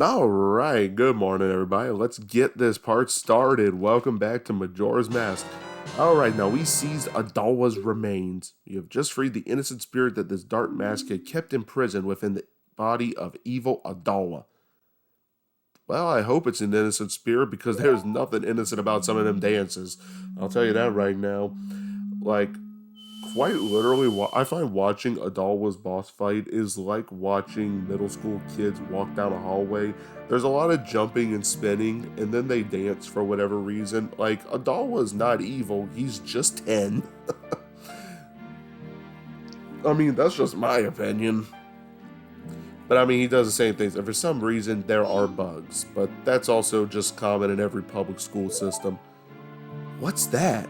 All right, good morning, everybody. Let's get this part started. Welcome back to Majora's Mask. All right, now we seized Adalwa's remains. You have just freed the innocent spirit that this dark mask had kept imprisoned within the body of evil Adalwa. Well, I hope it's an innocent spirit because there's nothing innocent about some of them dances. I'll tell you that right now. Like, quite literally, I find watching Adalwa's boss fight is like watching middle school kids walk down a hallway. There's a lot of jumping and spinning, and then they dance for whatever reason. Like, Adalwa's not evil, he's just 10. I mean, that's just my opinion. But I mean, he does the same things, and for some reason, there are bugs. But that's also just common in every public school system. What's that?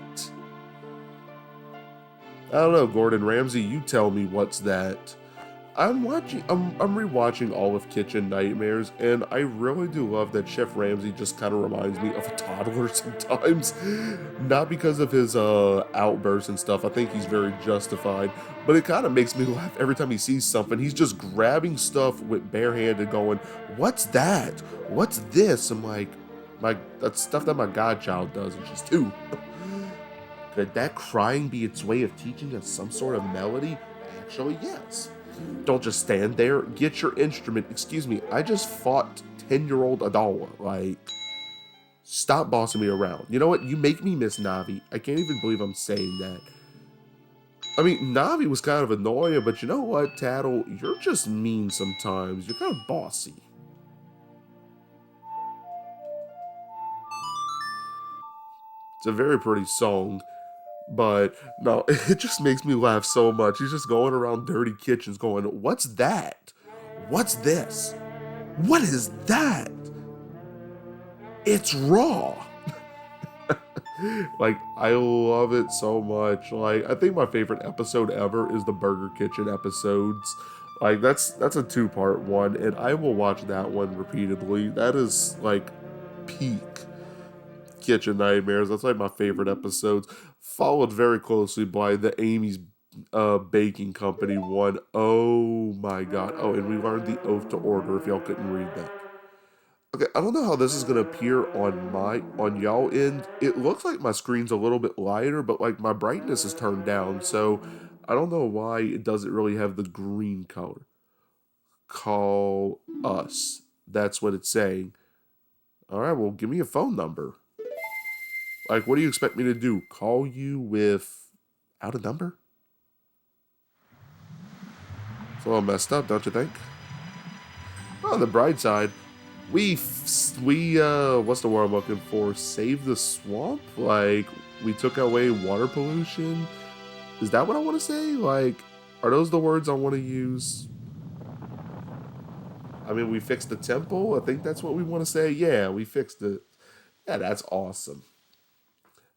I don't know, Gordon Ramsay, you tell me what's that. I'm rewatching all of Kitchen Nightmares, and I really do love that Chef Ramsay just kind of reminds me of a toddler sometimes. Not because of his outbursts and stuff. I think he's very justified, but it kind of makes me laugh every time he sees something. He's just grabbing stuff with barehanded, going, "What's that? What's this?" I'm like, that's stuff that my godchild does, and she's 2. Could that crying be its way of teaching us some sort of melody? Actually, yes. Don't just stand there. Get your instrument. Excuse me, I just fought 10-year-old Adalwa. Like, stop bossing me around. You know what? You make me miss Navi. I can't even believe I'm saying that. I mean, Navi was kind of annoying, but you know what, Tattle? You're just mean sometimes. You're kind of bossy. It's a very pretty song. But no, it just makes me laugh so much. He's just going around dirty kitchens going, "What's that? What's this? What is that? It's raw." Like, I love it so much. Like, I think my favorite episode ever is the Burger Kitchen episodes. Like, that's a 2-part one, and I will watch that one repeatedly. That is like peak Kitchen Nightmares. That's like my favorite episodes. Followed very closely by the Amy's Baking Company one. Oh my god. Oh, and we learned the oath to order if y'all couldn't read that. Okay, I don't know how this is gonna appear on y'all end. It looks like my screen's a little bit lighter, but like my brightness is turned down, so I don't know why it doesn't really have the green color. Call us. That's what it's saying. Alright, well, give me a phone number. Like, what do you expect me to do? Call you without a number? It's a little messed up, don't you think? On the bright side, what's the word I'm looking for? Save the swamp? Like, we took away water pollution? Is that what I want to say? Like, are those the words I want to use? I mean, we fixed the temple? I think that's what we want to say. Yeah, we fixed it. Yeah, that's awesome.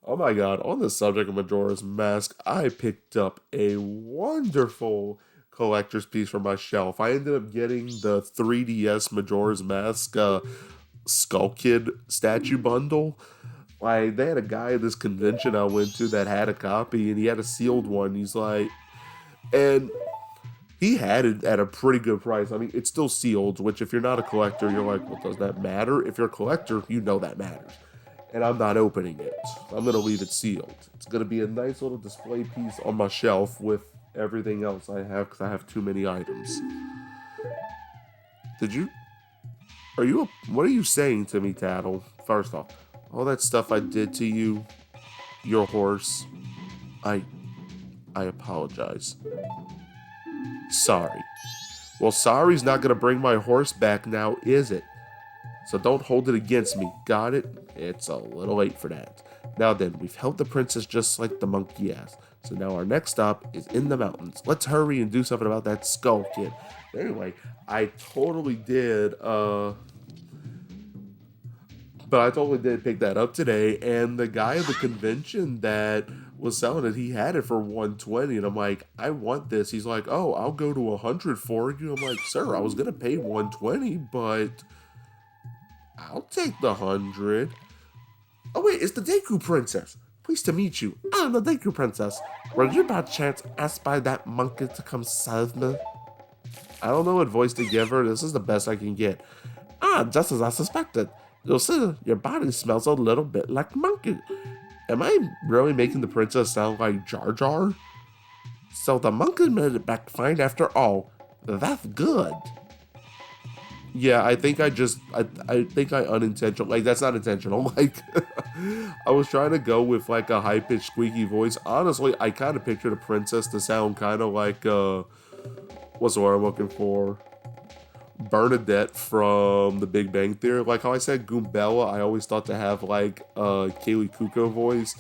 Oh my god, on the subject of Majora's Mask, I picked up a wonderful collector's piece from my shelf. I ended up getting the 3DS Majora's Mask Skull Kid statue bundle. Like, they had a guy at this convention I went to that had a copy, and he had a sealed one. He's like, and he had it at a pretty good price. I mean, it's still sealed, which if you're not a collector, you're like, well, does that matter? If you're a collector, you know that matters. And I'm not opening it. I'm going to leave it sealed. It's going to be a nice little display piece on my shelf with everything else I have because I have too many items. Did you? What are you saying to me, Tattle? First off, all that stuff I did to you, your horse, I I apologize. Sorry. Well, sorry's not gonna bring my horse back now, is it? So don't hold it against me, got it? It's a little late for that. Now then, we've helped the princess just like the monkey asked. So now our next stop is in the mountains. Let's hurry and do something about that skull kid. Anyway, I totally did, but I totally did pick that up today, and the guy at the convention that was selling it, he had it for 120, and I'm like, I want this. He's like, oh, I'll go to 100 for you. I'm like, sir, I was gonna pay 120, but I'll take the 100. Oh wait, it's the Deku Princess. Pleased to meet you. I'm the Deku Princess. Were you by chance asked by that monkey to come serve me? I don't know what voice to give her. This is the best I can get. Ah, just as I suspected. You'll see, your body smells a little bit like monkey. Am I really making the princess sound like Jar Jar? So the monkey made it back fine after all. That's good. Yeah, I think I think I unintentional, like, that's not intentional. Like, I was trying to go with like a high pitched squeaky voice. Honestly, I kind of pictured a princess to sound kind of like what's the word I'm looking for? Bernadette from The Big Bang Theory. Like how I said Goombella, I always thought to have like a Kaylee Cuoco voice.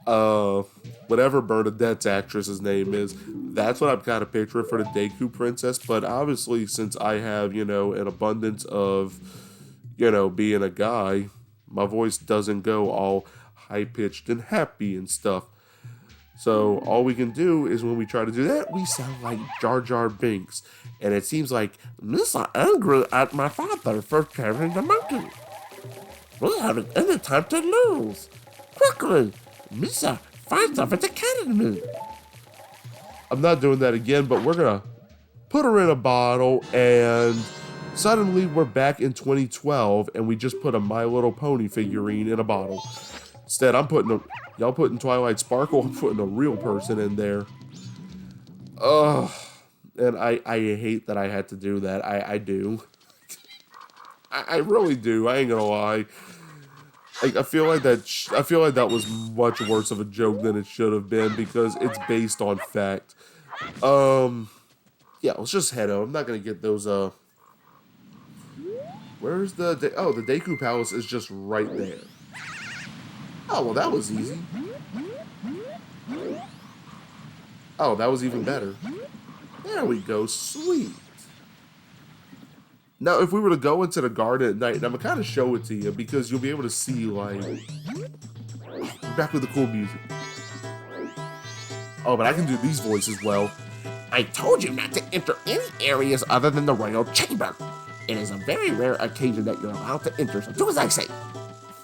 Uh, Whatever Bernadette's actress's name is, that's what I'm kind of picturing for the Deku Princess. But obviously, since I have, an abundance of, being a guy, my voice doesn't go all high pitched and happy and stuff. So all we can do is when we try to do that, we sound like Jar Jar Binks. And it seems like Mr. angry at my father for carrying the monkey. We haven't any time to lose. Quickly, Misa finds off at the academy. I'm not doing that again, but we're gonna put her in a bottle, and suddenly we're back in 2012, and we just put a My Little Pony figurine in a bottle. Instead, y'all putting Twilight Sparkle, I'm putting a real person in there. Ugh. And I hate that I had to do that. I do. I really do. I ain't gonna lie. Like, I feel like that was much worse of a joke than it should have been because it's based on fact. Yeah, let's just head on. I'm not gonna get those. Where's the the Deku Palace is just right there. Oh well, that was easy. Oh, that was even better. There we go, sweet. Now, if we were to go into the garden at night, and I'm gonna kind of show it to you because you'll be able to see, like, back with the cool music. Oh, but I can do these voices well. I told you not to enter any areas other than the royal chamber. It is a very rare occasion that you're allowed to enter, so do as I say.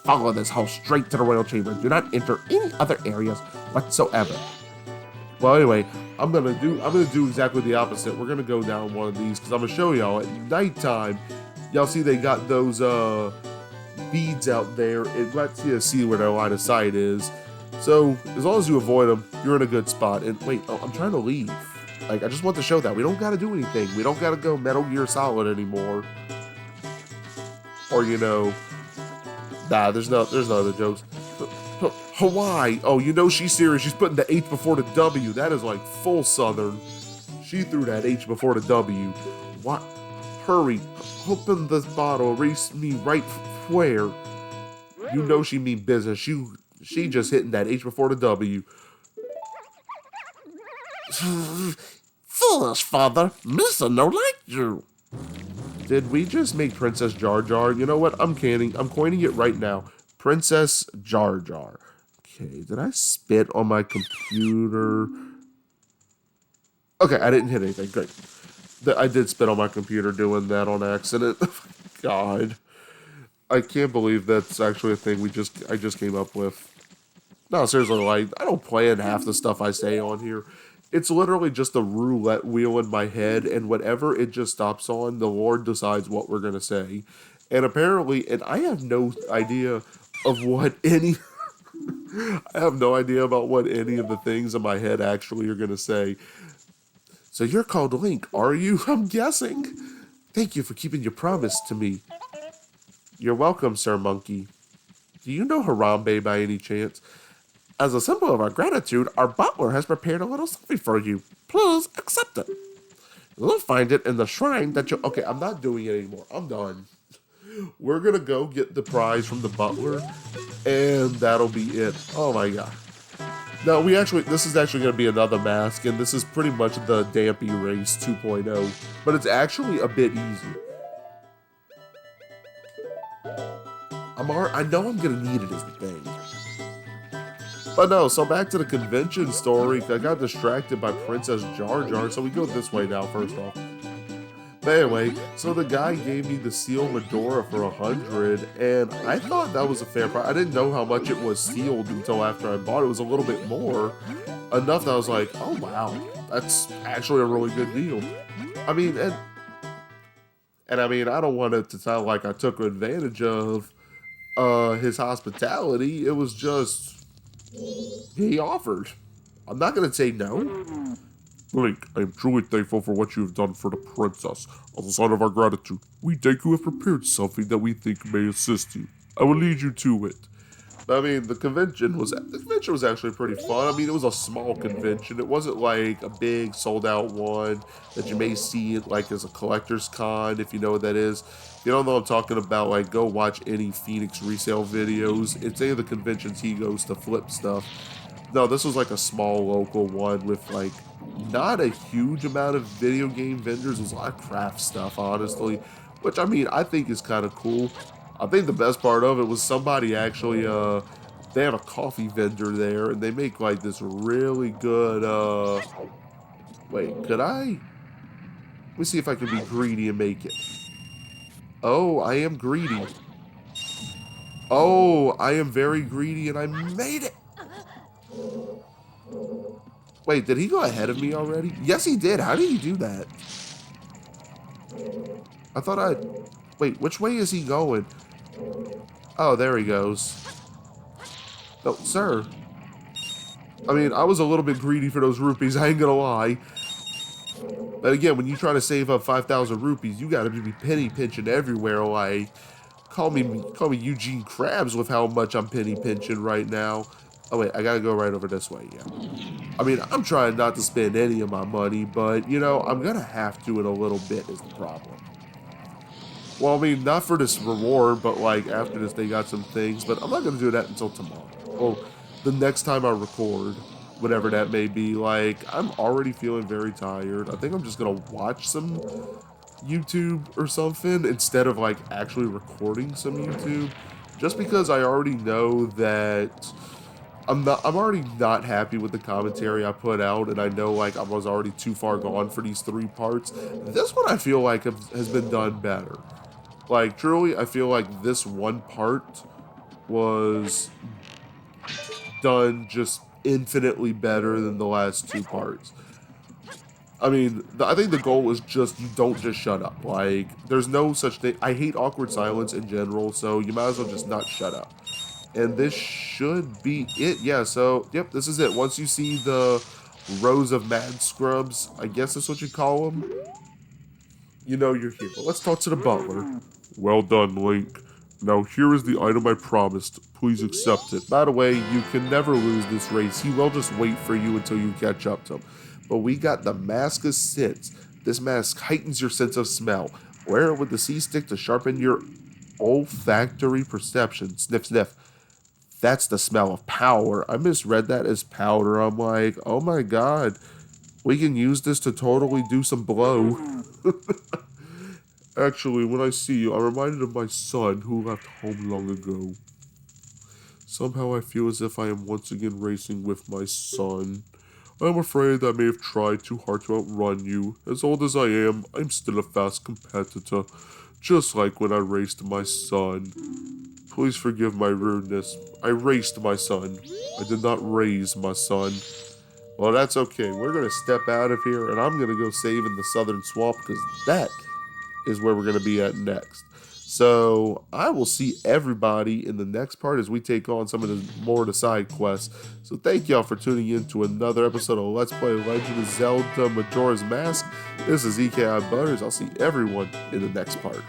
Follow this hall straight to the royal chamber. Do not enter any other areas whatsoever. Well, anyway, I'm gonna do exactly the opposite. We're gonna go down one of these because I'm gonna show y'all at nighttime. Y'all see they got those beads out there. It lets you see where their line of sight is. So as long as you avoid them, you're in a good spot. And wait, I'm trying to leave. Like, I just want to show that we don't gotta do anything. We don't gotta go Metal Gear Solid anymore. Or nah, there's no other jokes. Hawaii. Oh, she's serious. She's putting the H before the W. That is like full Southern. She threw that H before the W. What? Hurry. Open this bottle. Race me right where. She mean business. She just hitting that H before the W. Foolish father. Missa no like you. Did we just make Princess Jar Jar? You know what? I'm coining it right now. Princess Jar Jar. Okay, did I spit on my computer? Okay, I didn't hit anything. Great. I did spit on my computer doing that on accident. God. I can't believe that's actually a thing I just came up with. No, seriously, like, I don't plan half the stuff I say on here. It's literally just a roulette wheel in my head, and whatever it just stops on, the Lord decides what we're going to say. And apparently, and I have no idea of what any... I have no idea about what any of the things in my head actually are going to say. So you're called Link, are you? I'm guessing. Thank you for keeping your promise to me. You're welcome, Sir Monkey. Do you know Harambe by any chance? As a symbol of our gratitude, our butler has prepared a little something for you. Please accept it. You'll find it in the shrine that you'll... Okay, I'm not doing it anymore. I'm done. We're going to go get the prize from the butler, and that'll be it. Oh my god. Now, this is actually going to be another mask, and this is pretty much the Dampy Race 2.0, but it's actually a bit easy. I know I'm going to need it as the thing. But no, so back to the convention story. I got distracted by Princess Jar Jar, so we go this way now, first off. But anyway, so the guy gave me the sealed Majora for 100, and I thought that was a fair price. I didn't know how much it was sealed until after I bought it. It was a little bit more. Enough that I was like, oh wow, that's actually a really good deal. I mean, And I mean, I don't want it to sound like I took advantage of his hospitality. It was just he offered. I'm not gonna say no. Link, I am truly thankful for what you have done for the princess. As a sign of our gratitude, we think you have prepared something that we think may assist you. I will lead you to it. I mean, the convention was actually pretty fun. I mean, it was a small convention. It wasn't like a big sold out one that you may see like as a collector's con, if you know what that is. If you don't know what I'm talking about, like go watch any Phoenix resale videos. It's any of the conventions he goes to flip stuff. No, this was like a small local one with like not a huge amount of video game vendors. It was a lot of craft stuff, honestly, which I mean I think is kind of cool. I think the best part of it was somebody actually they have a coffee vendor there and they make like this really good wait, could I? Let me see if I can be greedy and make it. Oh, I am greedy. Oh, I am very greedy and I made it. Wait, did he go ahead of me already? Yes, he did. How did he do that? I thought I... Wait, which way is he going? Oh, there he goes. No, sir. I mean, I was a little bit greedy for those rupees, I ain't gonna lie. But again, when you try to save up 5,000 rupees, you gotta be penny pinching everywhere, like... Call me Eugene Krabs with how much I'm penny pinching right now. Oh, wait, I gotta go right over this way, yeah. I mean, I'm trying not to spend any of my money, but, you know, I'm gonna have to in a little bit is the problem. Well, I mean, not for this reward, but, like, after this, they got some things, but I'm not gonna do that until tomorrow. Well, the next time I record, whatever that may be, like, I'm already feeling very tired. I think I'm just gonna watch some YouTube or something instead of, like, actually recording some YouTube, just because I already know that I'm already not happy with the commentary I put out, and I know like I was already too far gone for these 3 parts. This one I feel like has been done better. Like truly, I feel like this one part was done just infinitely better than the last 2 parts. I mean, I think the goal is just you don't just shut up. Like, there's no such thing. I hate awkward silence in general, so you might as well just not shut up. And this should be it. Yeah, so, yep, this is it. Once you see the rows of mad scrubs, I guess that's what you call them, you know you're here. But let's talk to the butler. Well done, Link. Now here is the item I promised. Please accept it. By the way, you can never lose this race. He will just wait for you until you catch up to him. But we got the Mask of Scents. This mask heightens your sense of smell. Wear it with the C-stick to sharpen your olfactory perception. Sniff, sniff. That's the smell of power. I misread that as powder. I'm like, oh my god. We can use this to totally do some blow. Actually, when I see you, I'm reminded of my son who left home long ago. Somehow I feel as if I am once again racing with my son. I'm afraid I may have tried too hard to outrun you. As old as I am, I'm still a fast competitor, just like when I raced my son. Please forgive my rudeness. I raced my son. I did not raise my son. Well, that's okay. We're going to step out of here, and I'm going to go save in the southern swamp, because that is where we're going to be at next. So I will see everybody in the next part as we take on some of the more of the side quests. So thank y'all for tuning in to another episode of Let's Play Legend of Zelda Majora's Mask. This is EKI Butters. I'll see everyone in the next part.